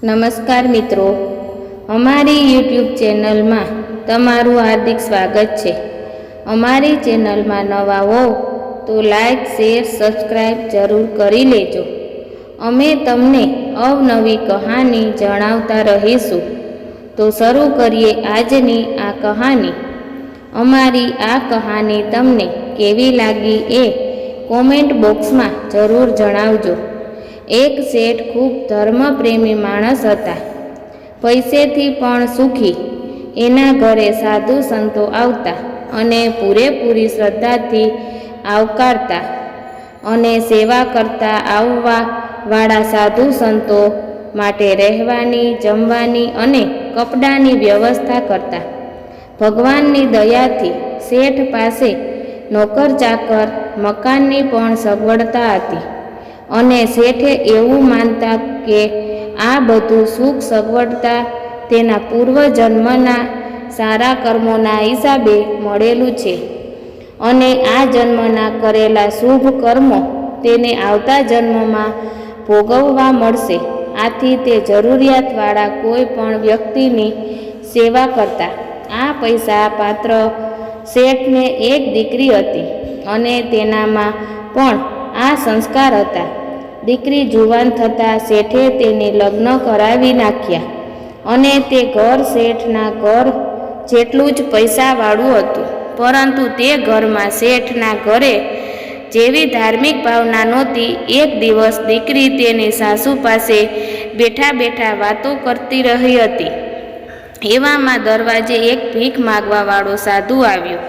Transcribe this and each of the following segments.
નમસ્કાર મિત્રો, અમારી યુટ્યુબ ચેનલમાં તમારું હાર્દિક સ્વાગત છે। અમારી ચેનલમાં નવા હો તો લાઈક, શેર, સબસ્ક્રાઈબ જરૂર કરી લેજો। અમે તમને અવનવી કહાની જણાવતા રહીશું। તો શરૂ કરીએ આજની આ કહાની। અમારી આ કહાની તમને કેવી લાગી એ કોમેન્ટ બોક્સમાં જરૂર જણાવજો। એક શેઠ ખૂબ ધર્મપ્રેમી માણસ હતા, પૈસેથી પણ સુખી। એના ઘરે સાધુ સંતો આવતા અને પૂરેપૂરી શ્રદ્ધાથી આવકારતા અને સેવા કરતા। આવવાવાળા સાધુ સંતો માટે રહેવાની, જમવાની અને કપડાની વ્યવસ્થા કરતા। ભગવાનની દયાથી શેઠ પાસે નોકર ચાકર, મકાનની પણ સગવડતા હતી અને શેઠે એવું માનતા કે આ બધું સુખ સગવડતા તેના પૂર્વજન્મના સારા કર્મોના હિસાબે મળેલું છે અને આ જન્મના કરેલા શુભ કર્મો તેને આવતા જન્મમાં ભોગવવા મળશે। આથી તે જરૂરિયાતવાળા કોઈ પણ વ્યક્તિની સેવા કરતા। આ પૈસા પાત્ર શેઠને એક દીકરી હતી અને તેનામાં પણ આ સંસ્કાર હતા। દીકરી જુવાન થતાં શેઠે તેને લગ્ન કરાવી નાખ્યા અને તે ઘર શેઠના ઘર જેટલું જ પૈસાવાળું હતું, પરંતુ તે ઘરમાં શેઠના ઘરે જેવી ધાર્મિક ભાવના નહોતી। એક દિવસ દીકરી તેની સાસુ પાસે બેઠા બેઠા વાતો કરતી રહી હતી। એવામાં દરવાજે એક ભીખ માગવાવાળો સાધુ આવ્યો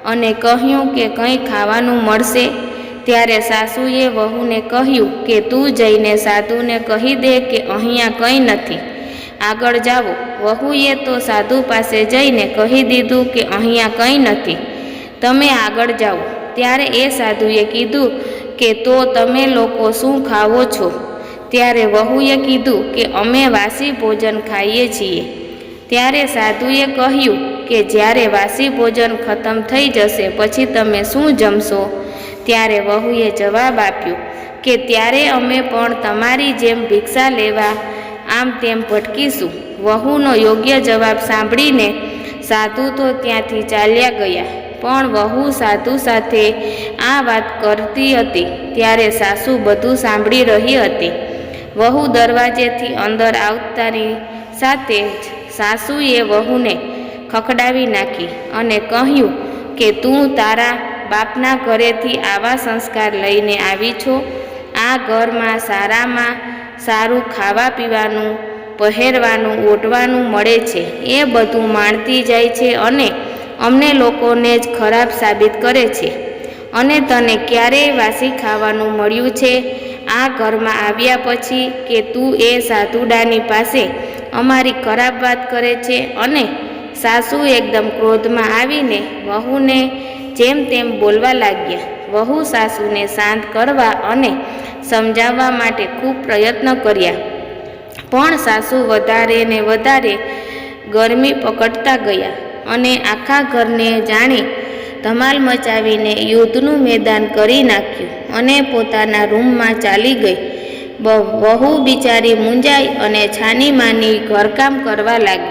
અને કહ્યું કે કંઈ ખાવાનું મળશે? ત્યારે સાસુએ વહુને કહ્યું કે તું જઈને સાધુને કહી દે કે અહીંયા કંઈ નથી, આગળ જાઓ। વહુએ તો સાધુ પાસે જઈને કહી દીધું કે અહીંયા કંઈ નથી, તમે આગળ જાઓ। ત્યારે એ સાધુએ કીધું કે તો તમે લોકો શું ખાવો છો? ત્યારે વહુએ કીધું કે અમે વાસી ભોજન ખાઈએ છીએ। ત્યારે સાધુએ કહ્યું કે જ્યારે વાસી ભોજન ખતમ થઈ જશે પછી તમે શું જમશો? ત્યારે વહુએ જવાબ આપ્યો કે ત્યારે અમે પણ તમારી જેમ ભિક્ષા લેવા આમ તેમ ભટકીશું। વહુનો યોગ્ય જવાબ સાંભળીને સાધુ તો ત્યાંથી ચાલ્યા ગયા, પણ વહુ સાધુ સાથે આ વાત કરતી હતી ત્યારે સાસુ બધું સાંભળી રહી હતી। વહુ દરવાજેથી અંદર આવતાની સાથે જ સાસુએ વહુને ખખડાવી નાખી અને કહ્યું કે તું તારા બાપના ઘરેથી આવા સંસ્કાર લઈને આવી છો? આ ઘરમાં સારામાં સારું ખાવા પીવાનું, પહેરવાનું, ઓઢવાનું મળે છે, એ બધું માણતી જાય છે અને અમને લોકોને જ ખરાબ સાબિત કરે છે। અને તને ક્યારેય વાસી ખાવાનું મળ્યું છે આ ઘરમાં આવ્યા પછી કે તું એ સાધુડાની પાસે અમારી ખરાબ વાત કરે છે? અને સાસુ એકદમ ક્રોધમાં આવીને વહુને જેમ તેમ બોલવા લાગ્યા। વહુ સાસુને શાંત કરવા અને સમજાવવા માટે ખૂબ પ્રયત્ન કર્યા, પણ સાસુ વધારે ને વધારે ગરમી પકડતા ગયા અને આખા ઘરને જાણે ધમાલ મચાવીને યુદ્ધનું મેદાન કરી નાખ્યું અને પોતાના રૂમમાં ચાલી ગઈ। વહુ બિચારી મૂંઝાઈ અને છાની માની ઘરકામ કરવા લાગી।